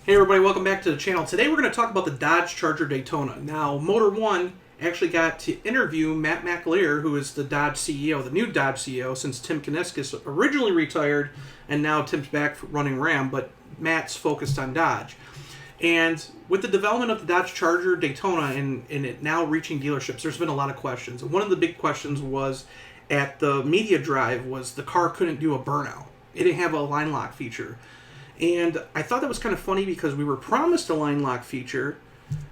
Hey everybody, welcome back to the channel. Today we're going to talk about the Dodge Charger Daytona. Now, Motor One actually got to interview Matt McAlear, who is the Dodge CEO, the new Dodge CEO, since Tim Kuniskis originally retired, and now Tim's back running Ram, but Matt's focused on Dodge. And with the development of the Dodge Charger Daytona and it now reaching dealerships, there's been a lot of questions. And one of the big questions was at the media drive was the car couldn't do a burnout. It didn't have a line lock feature. And I thought that was kind of funny because we were promised a line lock feature,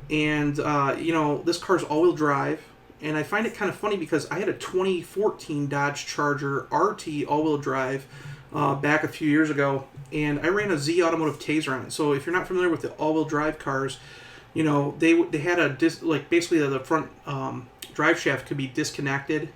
and this car's all-wheel drive, and I find it kind of funny because I had a 2014 Dodge Charger RT all-wheel drive back a few years ago, and I ran a Z Automotive Taser on it. So if you're not familiar with the all-wheel drive cars, they had basically the front drive shaft could be disconnected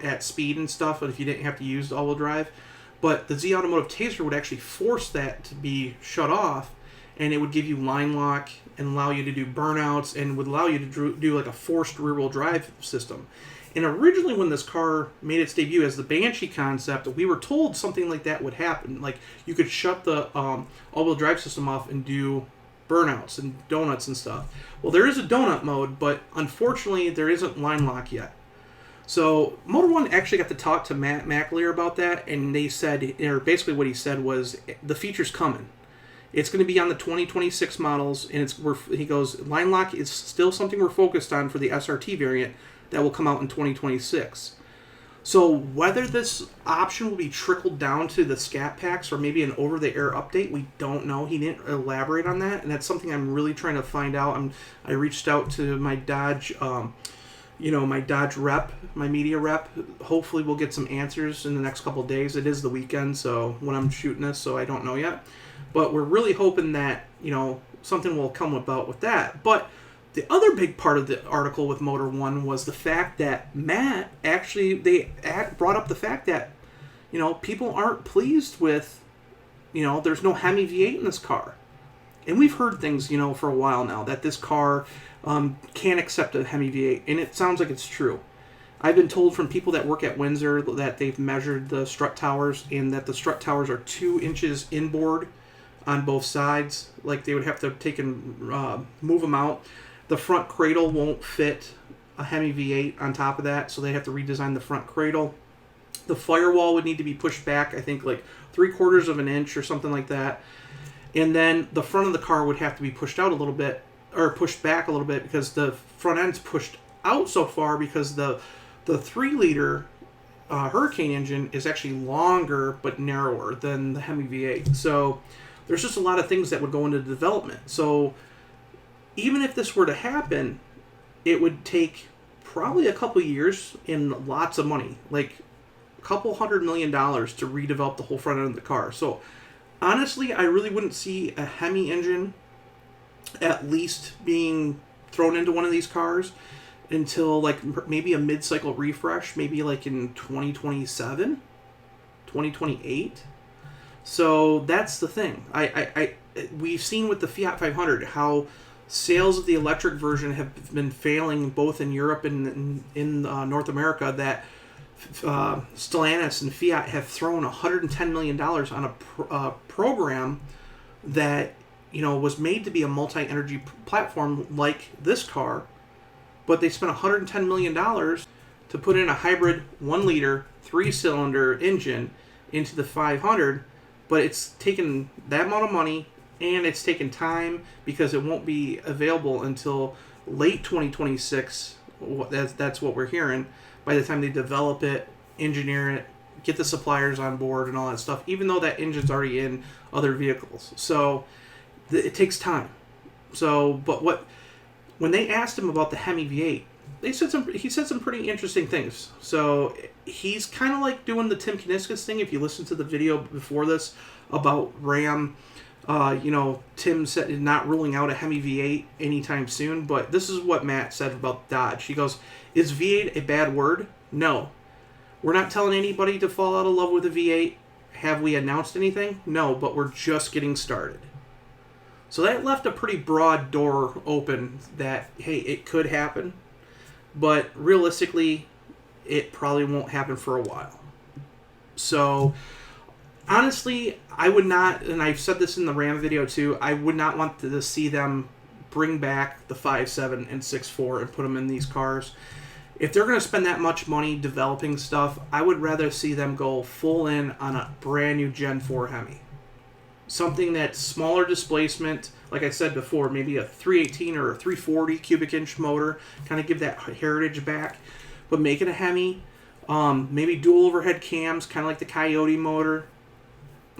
at speed and stuff, but if you didn't have to use the all-wheel drive. But the Z Automotive Taser would actually force that to be shut off, and it would give you line lock and allow you to do burnouts and would allow you to do like a forced rear-wheel drive system. And originally when this car made its debut as the Banshee concept, we were told something like that would happen. Like you could shut the all-wheel drive system off and do burnouts and donuts and stuff. Well, there is a donut mode, but unfortunately there isn't line lock yet. So Motor One actually got to talk to Matt McAlear about that, and they said, or basically what he said was, the feature's coming. It's going to be on the 2026 models, and he goes, line lock is still something we're focused on for the SRT variant that will come out in 2026. So whether this option will be trickled down to the scat packs or maybe an over-the-air update, we don't know. He didn't elaborate on that, and that's something I'm really trying to find out. I reached out to my Dodge my Dodge rep, my media rep. Hopefully we'll get some answers in the next couple of days. It is the weekend, so when I'm shooting this, so I don't know yet. But we're really hoping that, something will come about with that. But the other big part of the article with Motor One was the fact that Matt brought up the fact that, people aren't pleased with, there's no HEMI V8 in this car. And we've heard things, for a while now, that this car can't accept a HEMI V8, and it sounds like it's true. I've been told from people that work at Windsor that they've measured the strut towers, and that the strut towers are 2 inches inboard on both sides. Like they would have to take and move them out. The front cradle won't fit a HEMI V8 on top of that, so they have to redesign the front cradle. The firewall would need to be pushed back, I think like 3/4 of an inch or something like that. And then the front of the car would have to be pushed out a little bit, or pushed back a little bit, because the front end's pushed out so far because the 3-liter Hurricane engine is actually longer but narrower than the HEMI V8. So there's just a lot of things that would go into the development. So even if this were to happen, it would take probably a couple years and lots of money, like a couple $100 million to redevelop the whole front end of the car. So honestly, I really wouldn't see a HEMI engine at least being thrown into one of these cars until like maybe a mid-cycle refresh, maybe like in 2027, 2028. So that's the thing. We've seen with the Fiat 500 how sales of the electric version have been failing both in Europe and in North America, that Stellantis and Fiat have thrown $110 million on a program that was made to be a multi-energy platform like this car, but they spent $110 million to put in a hybrid 1-liter 3-cylinder engine into the 500, but it's taken that amount of money, and it's taken time because it won't be available until late 2026. That's what we're hearing, by the time they develop it, engineer it, get the suppliers on board and all that stuff, even though that engine's already in other vehicles. So it takes time. So, but when they asked him about the HEMI V8, he said some pretty interesting things. So he's kind of like doing the Tim Kuniskis thing. If you listen to the video before this about Ram, Tim said not ruling out a HEMI V8 anytime soon. But this is what Matt said about Dodge. He goes, "Is V8 a bad word? No. We're not telling anybody to fall out of love with a V8. Have we announced anything? No, but we're just getting started." So that left a pretty broad door open that, hey, it could happen, but realistically, it probably won't happen for a while. So Honestly, I would not, and I've said this in the Ram video too, I would not want to see them bring back the 5.7 and 6.4 and put them in these cars. If they're going to spend that much money developing stuff, I would rather see them go full in on a brand new Gen 4 Hemi. Something that's smaller displacement, like I said before, maybe a 318 or a 340 cubic inch motor, kind of give that heritage back, but make it a Hemi. Maybe dual overhead cams, kind of like the Coyote motor.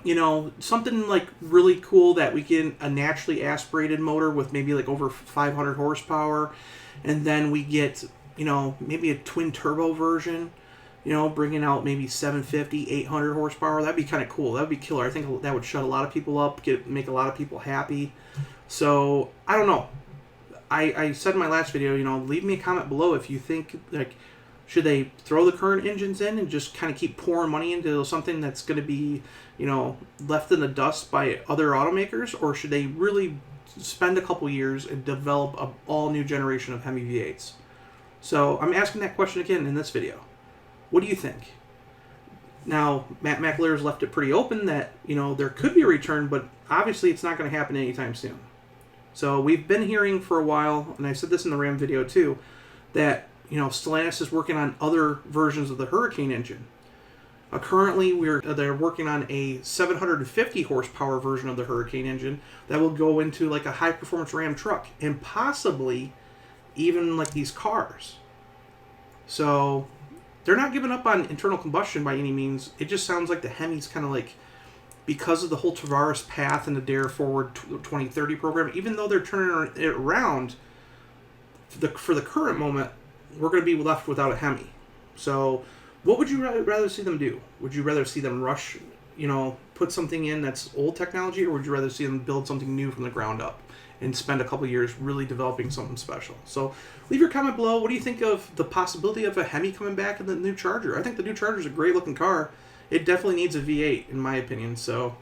You know, something like really cool that we get a naturally aspirated motor with maybe like over 500 horsepower, and then we get, you know, maybe a twin turbo version, you know, bringing out maybe 750, 800 horsepower. That'd be kind of cool. That'd be killer. I think that would shut a lot of people up, make a lot of people happy. So, I don't know. I said in my last video, you know, leave me a comment below if you think, like, should they throw the current engines in and just kind of keep pouring money into something that's going to be, you know, left in the dust by other automakers? Or should they really spend a couple years and develop an all-new generation of HEMI V8s? So I'm asking that question again in this video. What do you think? Now, Matt McAlear has left it pretty open that, you know, there could be a return, but obviously it's not going to happen anytime soon. So we've been hearing for a while, and I said this in the Ram video too, that, you know, Stellantis is working on other versions of the Hurricane engine. Currently, they're working on a 750 horsepower version of the Hurricane engine that will go into like a high-performance Ram truck, and possibly even like these cars. So they're not giving up on internal combustion by any means. It just sounds like the Hemi's kind of like, because of the whole Tavares path and the Dare Forward 2030 program, even though they're turning it around, for the current moment, we're going to be left without a Hemi. So what would you rather see them do? Would you rather see them rush, you know, put something in that's old technology, or would you rather see them build something new from the ground up and spend a couple years really developing something special? So leave your comment below. What do you think of the possibility of a Hemi coming back in the new Charger? I think the new Charger is a great looking car. It definitely needs a V8 in my opinion. So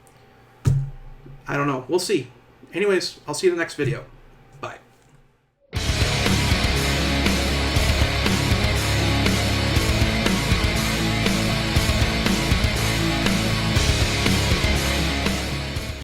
I don't know. We'll see. Anyways, I'll see you in the next video.